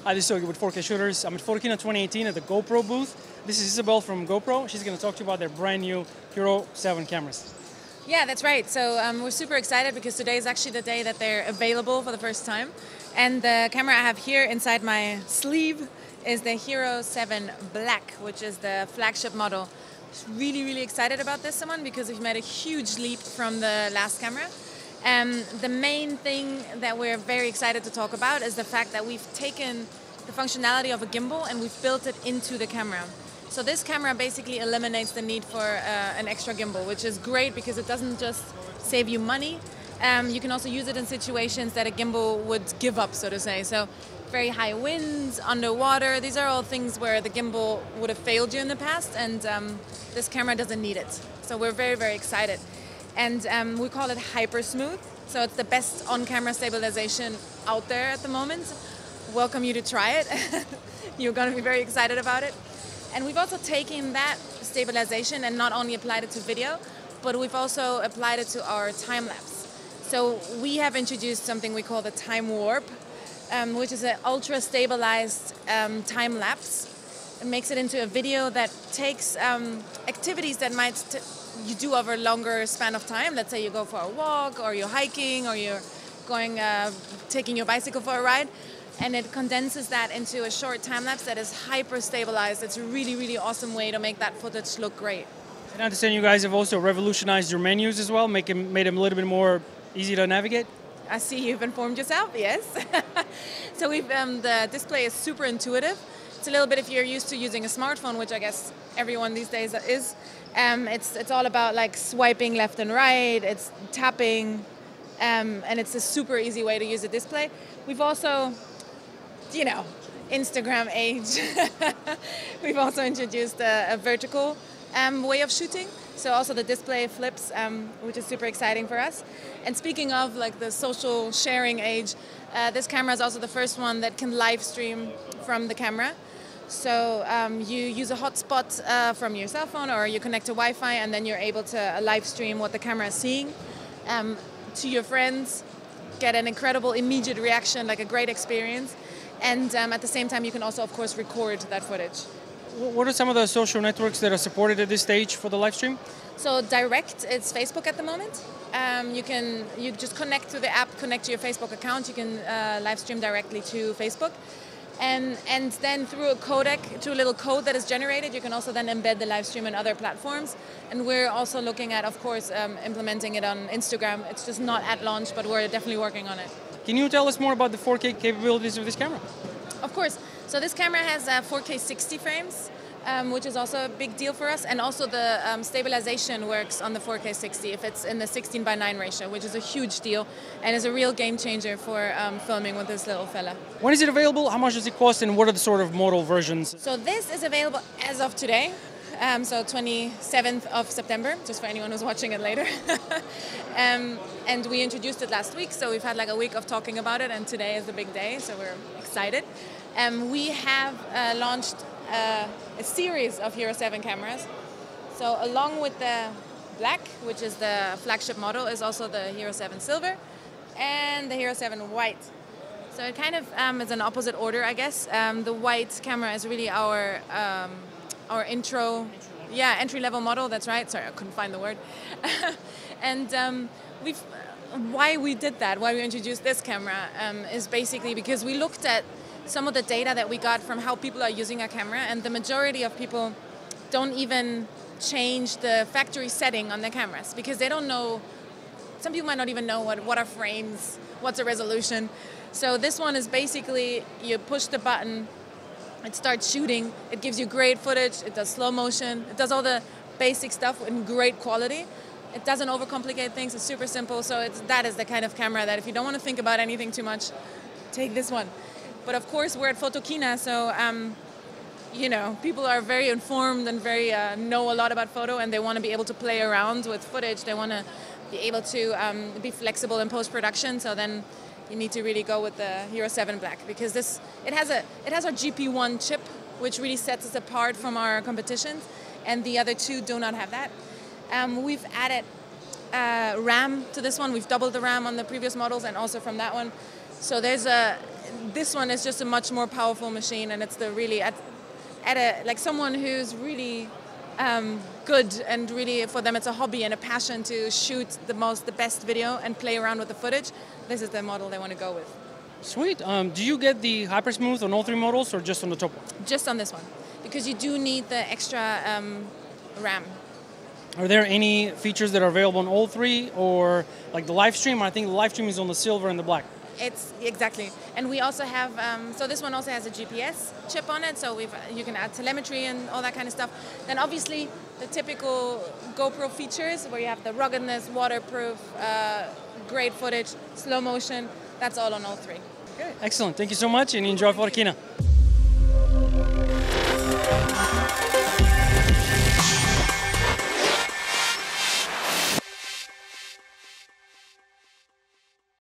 Hi, this is Yogi with 4K Shooters. I'm at Photokina 2018 at the GoPro booth. This is Isabel from GoPro. She's going to talk to you about their brand new Hero7 cameras. Yeah, that's right. So we're super excited because today is actually the day that they're available for the first time. And the camera I have here inside my sleeve is the Hero7 Black, which is the flagship model. Really excited about this one because we've made a huge leap from the last camera. The main thing that we're very excited to talk about is the fact that we've taken the functionality of a gimbal and we've built it into the camera. So this camera basically eliminates the need for an extra gimbal, which is great because it doesn't just save you money. You can also use it in situations that a gimbal would give up, so to say. So very high winds, underwater, these are all things where the gimbal would have failed you in the past, and this camera doesn't need it. So we're very excited. And we call it hyper smooth. So it's the best on-camera stabilization out there at the moment. Welcome you to try it. You're going to be very excited about it. And we've also taken that stabilization and not only applied it to video, but we've also applied it to our time lapse. So we have introduced something we call the time warp, which is an ultra stabilized time lapse. It makes it into a video that takes activities that you do over a longer span of time. Let's say you go for a walk, or you're hiking, or you're going taking your bicycle for a ride, and it condenses that into a short time lapse that is hyper stabilized. It's a really awesome way to make that footage look great. And I understand you guys have also revolutionized your menus as well, made them a little bit more easy to navigate. I see you've informed yourself. Yes. So the display is super intuitive. It's a little bit if you're used to using a smartphone, which I guess everyone these days is. It's all about like swiping left and right. It's tapping, and it's a super easy way to use a display. We've also, Instagram age. We've also introduced a vertical way of shooting. So also the display flips, which is super exciting for us. And speaking of like the social sharing age, this camera is also the first one that can live stream from the camera. So you use a hotspot from your cell phone, or you connect to Wi-Fi, and then you're able to live stream what the camera is seeing to your friends, get an incredible immediate reaction, like a great experience. And at the same time, you can also, of course, record that footage. What are some of the social networks that are supported at this stage for the live stream? So direct, it's Facebook at the moment. You just connect to the app, connect to your Facebook account. You can live stream directly to Facebook. And then through a codec, through a little code that is generated, you can also then embed the live stream in other platforms. And we're also looking at, of course, implementing it on Instagram. It's just not at launch, but we're definitely working on it. Can you tell us more about the 4K capabilities of this camera? Of course. So this camera has 4K 60 frames, which is also a big deal for us. And also the stabilization works on the 4K 60 if it's in the 16:9 ratio, which is a huge deal and is a real game changer for filming with this little fella. When is it available? How much does it cost? And what are the sort of model versions? So this is available as of today. So 27th of September, just for anyone who's watching it later. And we introduced it last week, so we've had like a week of talking about it, and today is the big day, so we're excited. We have launched a series of Hero7 cameras. So along with the Black, which is the flagship model, is also the Hero7 Silver and the Hero7 White. So it kind of is an opposite order, I guess. The white camera is really our entry-level model. That's right. Sorry, I couldn't find the word. And why we did that, why we introduced this camera, is basically because we looked at some of the data that we got from how people are using our camera, and the majority of people don't even change the factory setting on their cameras because they don't know. Some people might not even know what are frames, what's a resolution. So this one is basically you push the button. It starts shooting, it gives you great footage, it does slow motion, it does all the basic stuff in great quality. It doesn't overcomplicate things, it's super simple, so that is the kind of camera that if you don't want to think about anything too much, take this one. But of course we're at Photokina, so people are very informed and very know a lot about photo, and they want to be able to play around with footage. They want to be able to be flexible in post-production, so then you need to really go with the Hero7 Black because it has our GP1 chip, which really sets us apart from our competition, and the other two do not have that. We've added RAM to this one. We've doubled the RAM on the previous models and also from that one. So there's this one is just a much more powerful machine, and it's the really at a like someone who's really good, and really for them it's a hobby and a passion to shoot the best video and play around with the footage. This is the model they want to go with. Sweet. Do you get the hyper smooth on all three models or just on the top one? Just on this one, because you do need the extra RAM. Are there any features that are available on all three, or like the live stream? I think the live stream is on the silver and the black. It's exactly, and we also have. So this one also has a GPS chip on it, so you can add telemetry and all that kind of stuff. Then obviously the typical GoPro features, where you have the ruggedness, waterproof, great footage, slow motion. That's all on all three. Okay, excellent. Thank you so much, and enjoy Photokina.